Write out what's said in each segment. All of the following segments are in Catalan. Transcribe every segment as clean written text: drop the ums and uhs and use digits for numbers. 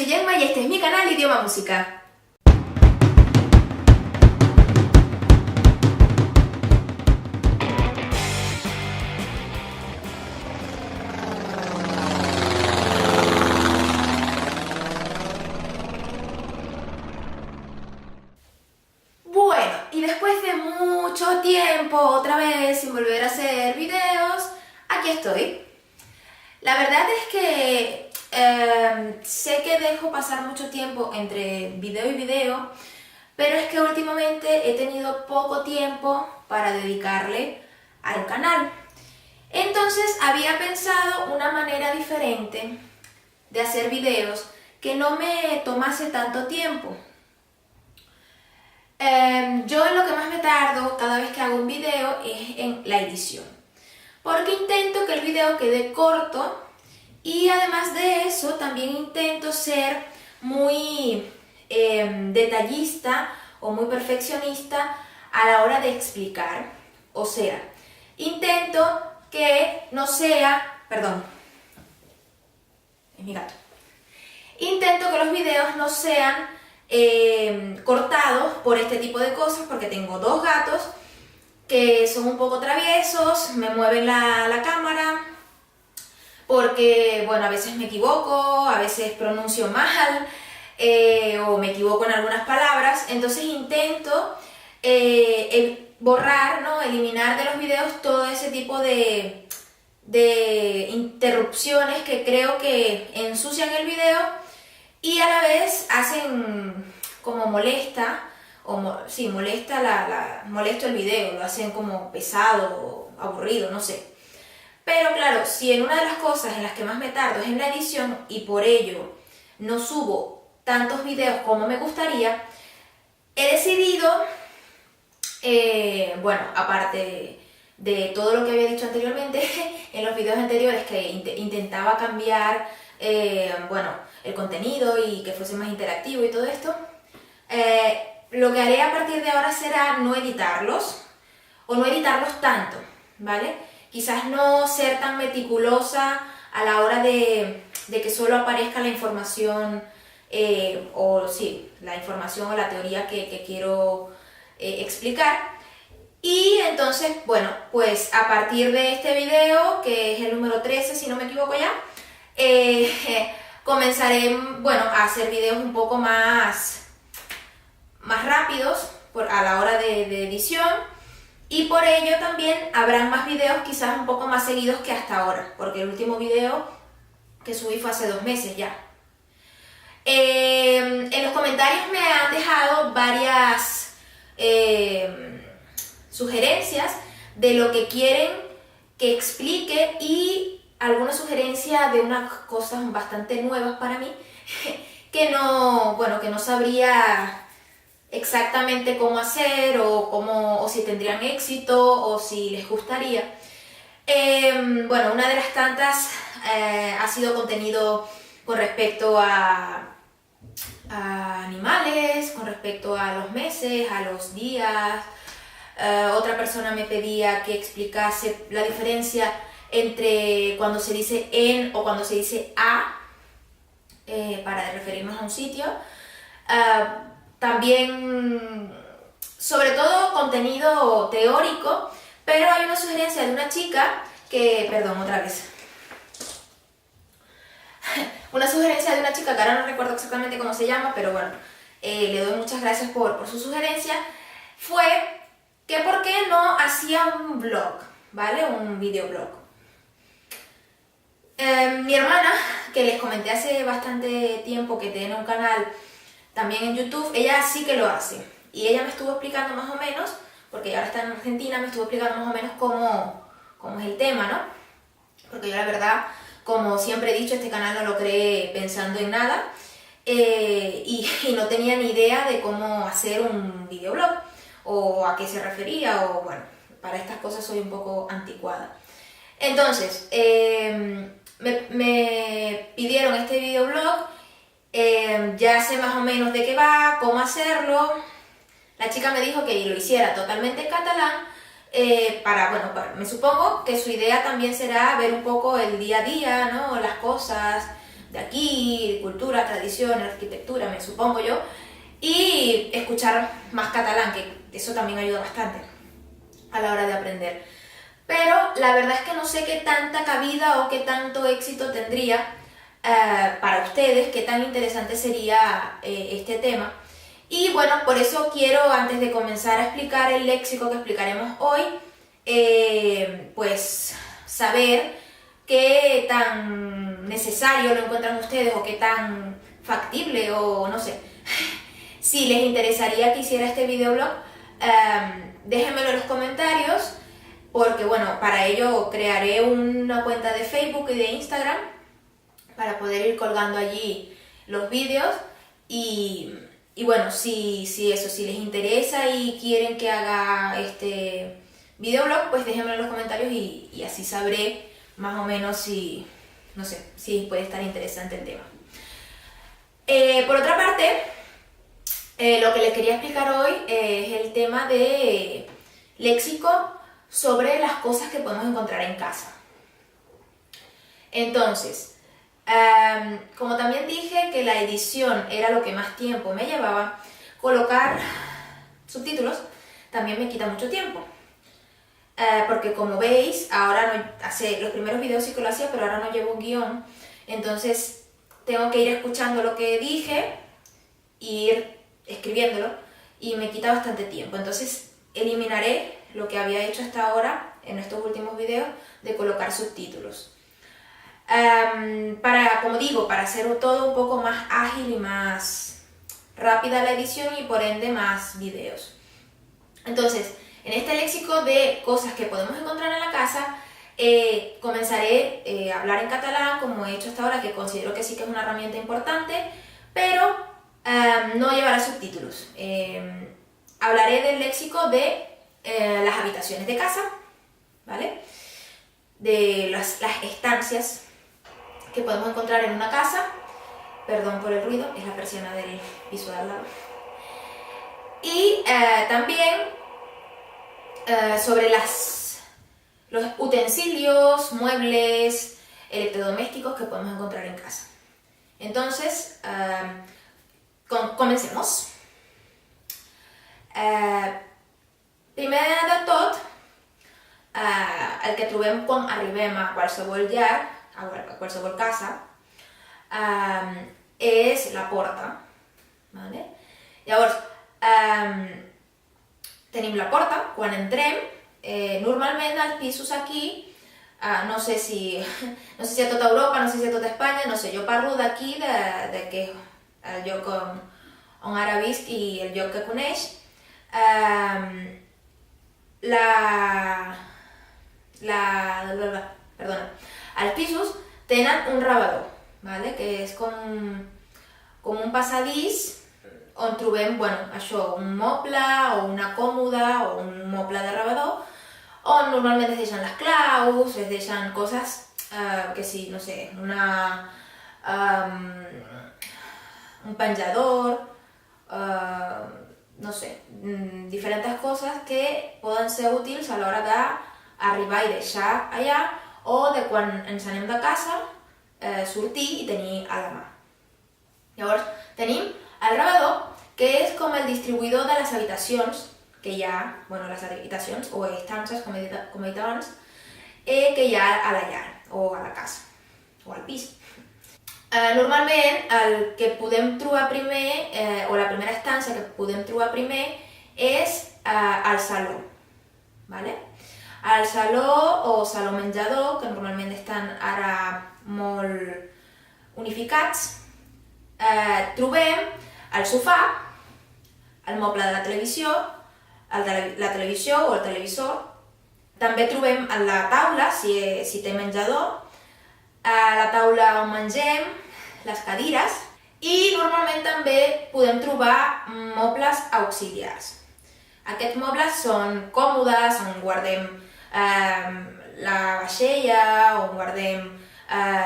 soy Gemma y este es mi canal Idioma Música. Bueno, y después de mucho tiempo, otra vez, sin volver a hacer videos, aquí estoy. La verdad es que sé que dejo pasar mucho tiempo entre video y video, pero es que últimamente he tenido poco tiempo para dedicarle al canal. Entonces había pensado una manera diferente de hacer videos que no me tomase tanto tiempo. Yo en lo que más me tardo cada vez que hago un video es en la edición, porque intento que el video quede corto y además de eso también intento ser muy detallista o muy perfeccionista a la hora de explicar. O sea, intento que no sea... Perdón, es mi gato. Intento que los videos no sean cortados por este tipo de cosas, porque tengo dos gatos que son un poco traviesos, me mueven la cámara, porque bueno, a veces me equivoco, a veces pronuncio mal o me equivoco en algunas palabras. Entonces intento borrar, ¿no? Eliminar de los videos todo ese tipo de interrupciones que creo que ensucian el video y a la vez hacen como molesta, molesto el video, lo hacen como pesado o aburrido, no sé. Pero claro, si en una de las cosas en las que más me tardo es en la edición y por ello no subo tantos videos como me gustaría, he decidido, bueno, aparte de todo lo que había dicho anteriormente, en los videos anteriores que intentaba cambiar, bueno, el contenido y que fuese más interactivo y todo esto, lo que haré a partir de ahora será no editarlos, o no editarlos tanto, ¿vale? Quizás no ser tan meticulosa a la hora de que solo aparezca la información, la información o la teoría que quiero explicar. Y entonces, bueno, pues a partir de este video, que es el número 13, si no me equivoco ya, comenzaré, bueno, a hacer videos un poco más rápidos a la hora de edición. Y por ello también habrán más videos quizás un poco más seguidos que hasta ahora, porque el último video que subí fue hace 2 meses ya. En los comentarios me han dejado varias sugerencias de lo que quieren que explique y alguna sugerencia de unas cosas bastante nuevas para mí que no sabría exactamente cómo hacer o si tendrían éxito o si les gustaría. Bueno, una de las tantas ha sido contenido con respecto a animales, con respecto a los meses, a los días. Otra persona me pedía que explicase la diferencia entre cuando se dice en o cuando se dice a, para referirnos a un sitio. También, sobre todo, contenido teórico, pero hay una sugerencia de una chica que, perdón, otra vez. Una sugerencia de una chica que ahora no recuerdo exactamente cómo se llama, pero bueno, le doy muchas gracias por su sugerencia. Fue que por qué no hacía un blog, ¿vale? Un videoblog. Mi hermana, que les comenté hace bastante tiempo que tiene un canal también en YouTube, ella sí que lo hace. Y ella me estuvo explicando más o menos, porque ella ahora está en Argentina, me estuvo explicando más o menos cómo es el tema, ¿no? Porque yo la verdad, como siempre he dicho, este canal no lo creé pensando en nada y no tenía ni idea de cómo hacer un videoblog o a qué se refería, o bueno, para estas cosas soy un poco anticuada. Entonces, me pidieron este videoblog. Ya sé más o menos de qué va, cómo hacerlo. La chica me dijo que lo hiciera totalmente en catalán, me supongo que su idea también será ver un poco el día a día, ¿no? Las cosas, de aquí, cultura, tradiciones, arquitectura, me supongo yo, y escuchar más catalán, que eso también ayuda bastante a la hora de aprender. Pero la verdad es que no sé qué tanta cabida o qué tanto éxito tendría para ustedes, qué tan interesante sería este tema. Y bueno, por eso quiero, antes de comenzar a explicar el léxico que explicaremos hoy, pues saber qué tan necesario lo encuentran ustedes o qué tan factible o no sé. Si les interesaría que hiciera este videoblog, déjenmelo en los comentarios, porque bueno, para ello crearé una cuenta de Facebook y de Instagram para poder ir colgando allí los vídeos y bueno, si les interesa y quieren que haga este videoblog, pues déjenmelo en los comentarios y así sabré más o menos si, no sé, si puede estar interesante el tema. Por otra parte, lo que les quería explicar hoy es el tema de léxico sobre las cosas que podemos encontrar en casa. Entonces, como también dije que la edición era lo que más tiempo me llevaba, colocar subtítulos también me quita mucho tiempo. Porque como veis, ahora no, los primeros videos sí que lo hacía, pero ahora no llevo un guión. Entonces tengo que ir escuchando lo que dije e ir escribiéndolo y me quita bastante tiempo. Entonces eliminaré lo que había hecho hasta ahora en estos últimos videos de colocar subtítulos. Como digo, para hacer todo un poco más ágil y más rápida la edición y por ende más videos. Entonces, en este léxico de cosas que podemos encontrar en la casa, comenzaré a hablar en catalán, como he hecho hasta ahora, que considero que sí que es una herramienta importante, pero no llevará subtítulos. Hablaré del léxico de las habitaciones de casa, ¿vale? De las estancias que podemos encontrar en una casa. Perdón por el ruido, es la persiana del piso de al lado. Y también sobre los utensilios, muebles, electrodomésticos que podemos encontrar en casa. Entonces, comencemos. Primer de tot, el que trobem quan arribem a qualsevol llar, a qualsevol casa, és la porta. Vale? Llavors, tenim la porta, quan entrem, normalment els pisos aquí, no sé si a tota Europa, no sé si a tota Espanya, no sé, jo parlo d'aquí, de que el lloc on ara visc i el lloc que coneix, perdona, els pisos tenen un rebedor, ¿vale? Que és com un passadís on trobem, bueno, això, un moble o una còmoda o un moble de rebedor, on normalment es deixen les claus, es deixen coses que sí, no sé, un penjador, no sé, diferents coses que poden ser útils a l'hora d'arribar i deixar allà o de quan ens anem de casa, sortir i tenir a la mà. Llavors, tenim el rebedor, que és com el distribuïdor de les habitacions que hi ha, bueno, les habitacions o estances, com he dit abans, que hi ha a la llar, o a la casa, o al pis. Normalment, el que podem trobar primer, o la primera estança que podem trobar primer, és el saló. ¿Vale? El saló o saló menjador, que normalment estan ara molt unificats, trobem el sofà, el moble de la televisió, la televisió o el televisor. També trobem la taula, si té menjador, la taula on mengem, les cadires, i normalment també podem trobar mobles auxiliars. Aquests mobles són còmodes, on guardem la vaixella, on guardem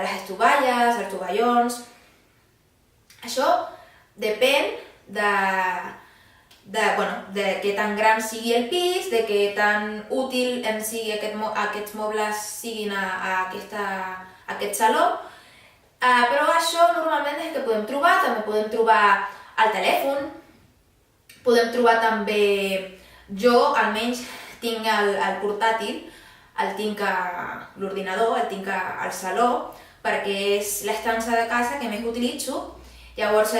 les estovalles, els tovallons. Això depèn de què tan gran sigui el pis, de què tan útil sigui aquests mobles siguin a aquest saló Però això normalment és que podem trobar, també podem trobar al telèfon, podem trobar també, jo almenys tinc el portàtil, el tinc a l'ordinador, el tinc al saló, perquè és l'estança de casa que més utilitzo. Llavors,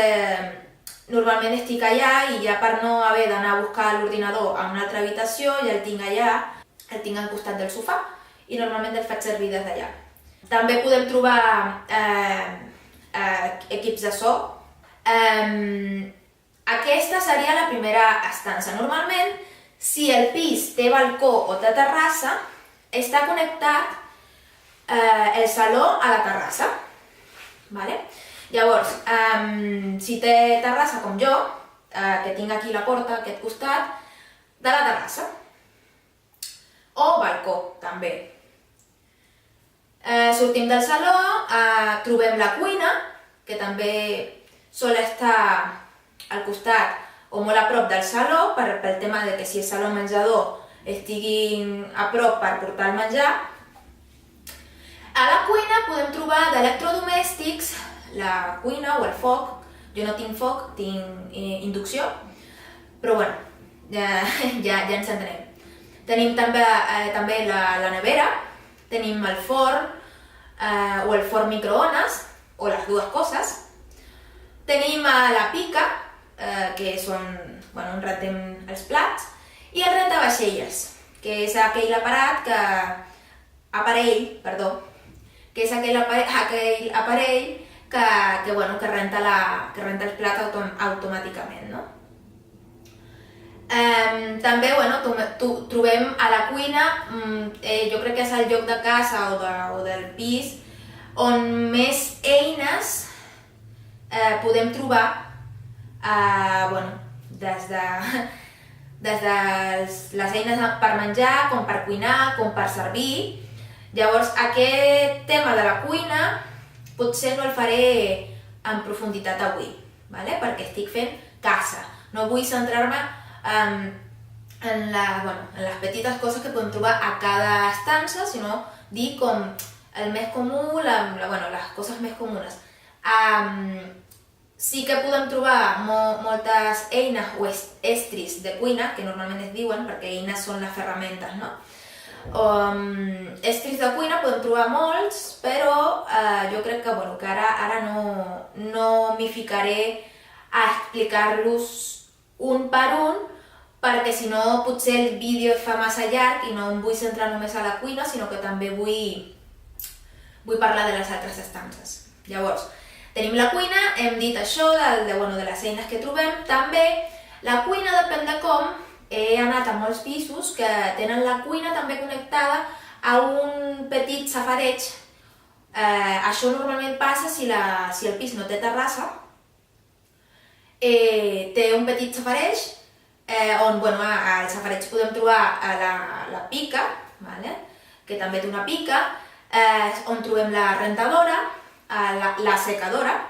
normalment estic allà i ja per no haver d'anar a buscar l'ordinador a una altra habitació, ja el tinc allà, el tinc al costat del sofà i normalment el faig servir des d'allà. També podem trobar equips de so. Aquesta seria la primera estança. Normalment, si el pis té balcó o té terrassa, està connectat el saló a la terrassa. Vale? Llavors, si té terrassa com jo, que tinc aquí la porta, a aquest costat, de la terrassa. O balcó, també. Sortim del saló, trobem la cuina, que també sol estar al costat o molt a prop del saló, pel tema de que si el saló menjador estigui a prop per portar el menjar. A la cuina podem trobar d'electrodomèstics, la cuina o el foc. Jo no tinc foc, tinc inducció, però bueno, ja ens entenem. Tenim també la nevera, tenim el forn o el forn microones, o les dues coses. Tenim la pica, que són, on rentem els plats, i el rentavaixelles, que és aquell aparell que renta els plats automàticament, no? També trobem a la cuina, jo crec que és el lloc de casa o del pis on més eines podem trobar, des de les eines per menjar, com per cuinar, com per servir. Llavors, aquest tema de la cuina potser no el faré en profunditat avui, perquè estic fent casa. No vull centrar-me en les petites coses que podem trobar a cada estança, sinó dir com el més comú, les coses més comunes. Sí que podem trobar moltes eines o estris de cuina, que normalment es diuen, perquè eines són les ferramentes, no? Estris de cuina podem trobar molts, però jo crec que ara no m'hi ficaré a explicar-los un per un, perquè si no potser el vídeo es fa massa llarg i no em vull centrar només a la cuina, sinó que també vull parlar de les altres estances. Llavors, tenim la cuina, hem dit això de les eines que trobem. També la cuina depèn de com. He anat a molts pisos que tenen la cuina també connectada a un petit safareig. Això normalment passa si el pis no té terrassa. Té un petit safareig on al safareig podem trobar la pica, que també té una pica, on trobem la rentadora, la secadora.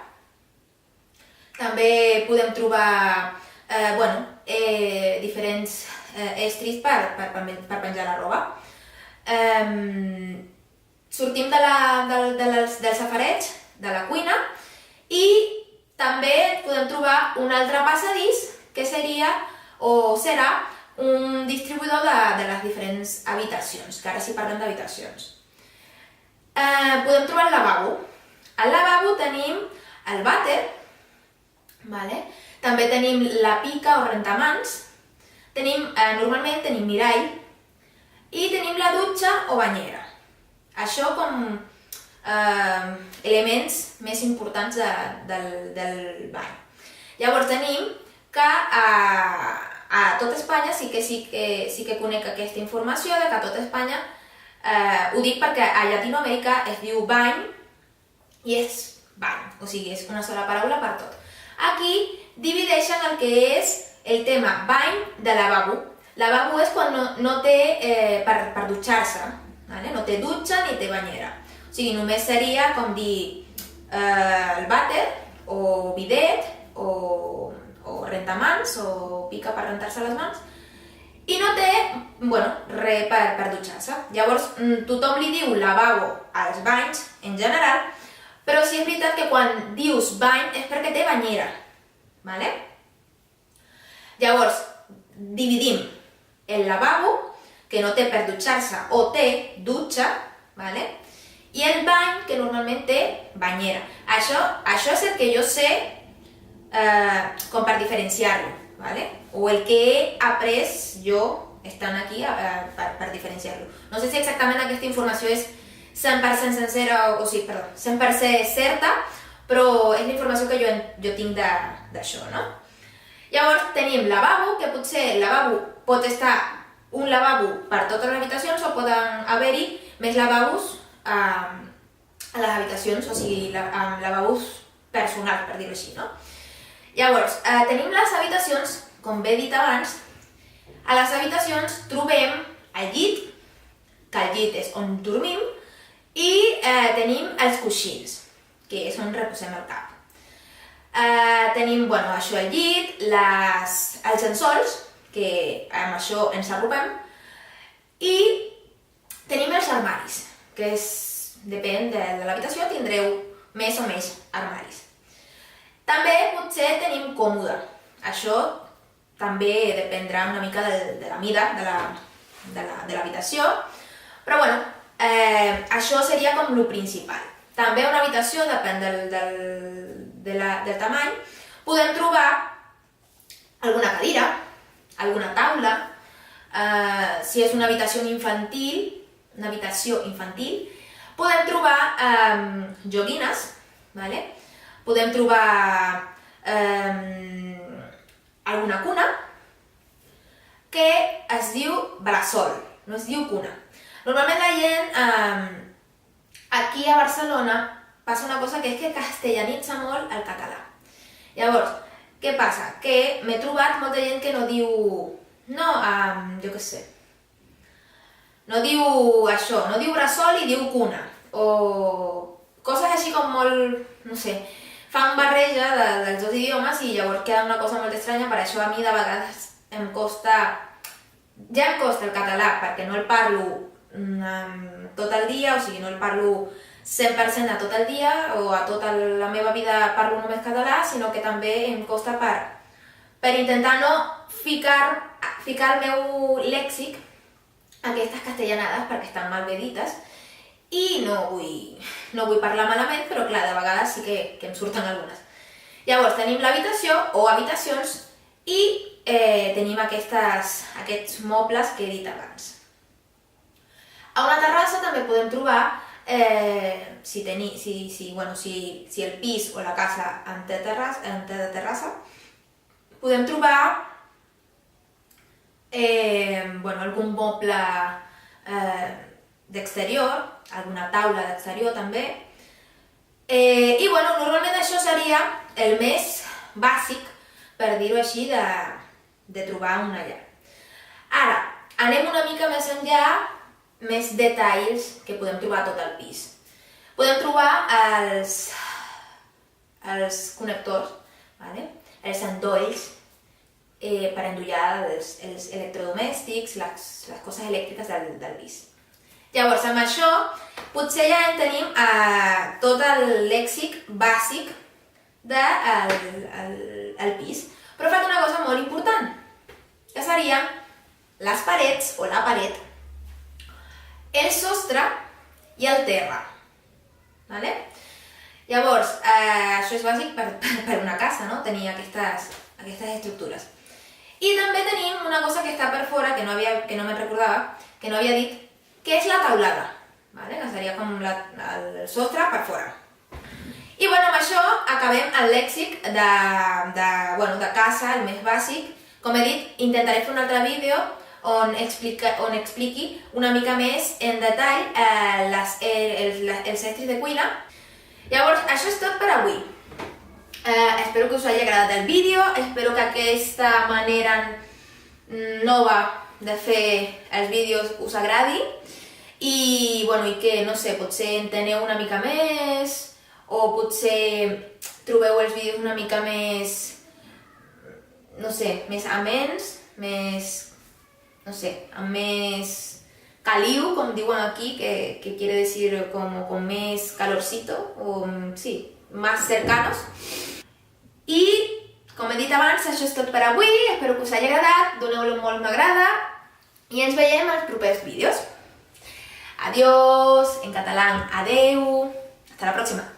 També podem trobar diferents estris per penjar la roba. Sortim del safareig, de la cuina, i també podem trobar un altre passadís que seria o serà un distribuïdor de les diferents habitacions, que ara sí parlem d'habitacions. Podem trobar el lavabo. Al lavabo tenim el vàter, també tenim la pica o rentamans, normalment tenim mirall i tenim la dutxa o banyera. Això com elements més importants del bany. Llavors tenim que a tot Espanya sí que conec aquesta informació, de que a tot Espanya, ho dic perquè a Llatinoamèrica es diu bany i és bany, o sigui, és una sola paraula per tot. Aquí divideixen el que és el tema bany de lavabo. Lavabo és quan no té per dutxar-se, no té dutxa ni té banyera. O sigui, només seria com dir el vàter o bidet o rentamans o pica per rentar-se les mans, i no té res per dutxar-se. Llavors, tothom li diu lavabo als banys en general, Però sí és veritat que quan dius bany és perquè té banyera, ¿vale? Llavors, dividim el lavabo, que no té per dutxar-se o té dutxa, ¿vale? I el bany, que normalment té banyera. Això és el que jo sé com per diferenciar-lo, ¿vale? O el que he après jo estant aquí per diferenciar-lo. No sé si exactament aquesta informació és 100% sincera, o sigui, perdó, 100% certa, però és la informació que jo tinc d'això, no? Llavors tenim lavabo, que potser el lavabo pot estar un lavabo per totes les habitacions o poden haver-hi més lavabos a les habitacions, o sigui, lavabos personals, per dir-ho així, no? Llavors, tenim les habitacions, com bé he dit abans, a les habitacions trobem el llit, que el llit és on dormim, i tenim els coixins, que és on reposem el cap. Tenim, bueno, això el llit, els llençols, que amb això ens arropem, i tenim els armaris, que depèn de l'habitació, tindreu més o menys armaris. També potser tenim còmode, això també dependrà una mica de la mida de l'habitació, però bueno, això seria com el principal. També una habitació, depèn del tamany, podem trobar alguna cadira, alguna taula, si és una habitació infantil, podem trobar joguines, ¿vale? Podem trobar alguna cuna, que es diu bressol, no es diu cuna. Normalment la gent, aquí a Barcelona, passa una cosa que és que castellanitza molt el català. Llavors, què passa? Que m'he trobat molta gent que no diu, jo què sé, no diu això, no diu bressol i diu cuna, o coses així com molt, no sé, fan barreja dels dos idiomes i llavors queda una cosa molt estranya, per això a mi de vegades em costa el català, perquè no el parlo tot el dia, o sigui, no el parlo 100% a tot el dia o a tota la meva vida parlo només català, sinó que també em costa per intentar no ficar el meu lèxic a aquestes castellanades perquè estan mal bé dites i no vull parlar malament, però clar, de vegades sí que em surten algunes. Llavors tenim l'habitació o habitacions i tenim aquests mobles que he dit abans. A una terrassa també podem trobar, si el pis o la casa en té terrassa, podem trobar algun moble d'exterior, alguna taula d'exterior també. I normalment això seria el més bàsic, per dir-ho així, de trobar una llar. Ara, anem una mica més enllà, més detalls que podem trobar a tot el pis. Podem trobar els connectors, els endolls per endollar els electrodomèstics, les coses elèctriques del pis. Llavors, amb això, potser ja en tenim tot el lèxic bàsic del pis. Però falta una cosa molt important, que seria les parets o la paret, el sostre i el terra. Llavors, això és bàsic per una casa, no? Tenir aquestes estructures. I també tenim una cosa que està per fora, que no me'n recordava, que no havia dit, que és la taulada, que seria com el sostre per fora. I amb això acabem el lèxic de casa, el més bàsic. Com he dit, intentaré fer un altre vídeo on expliqui una mica més en detall els estris de cuina. Llavors, això és tot per avui. Espero que us hagi agradat el vídeo, espero que aquesta manera nova de fer els vídeos us agradi i que, no sé, potser enteneu una mica més o potser trobeu els vídeos una mica més, no sé, més amens, més, no sé, amb més caliu, com diuen aquí, que quiere decir como con més calorcito, o sí, más cercanos. I, com he dit abans, això és tot per avui, espero que us hagi agradat, doneu-lo molt m'agrada i ens veiem als propers vídeos. Adiós, en catalán, adeu, hasta la próxima.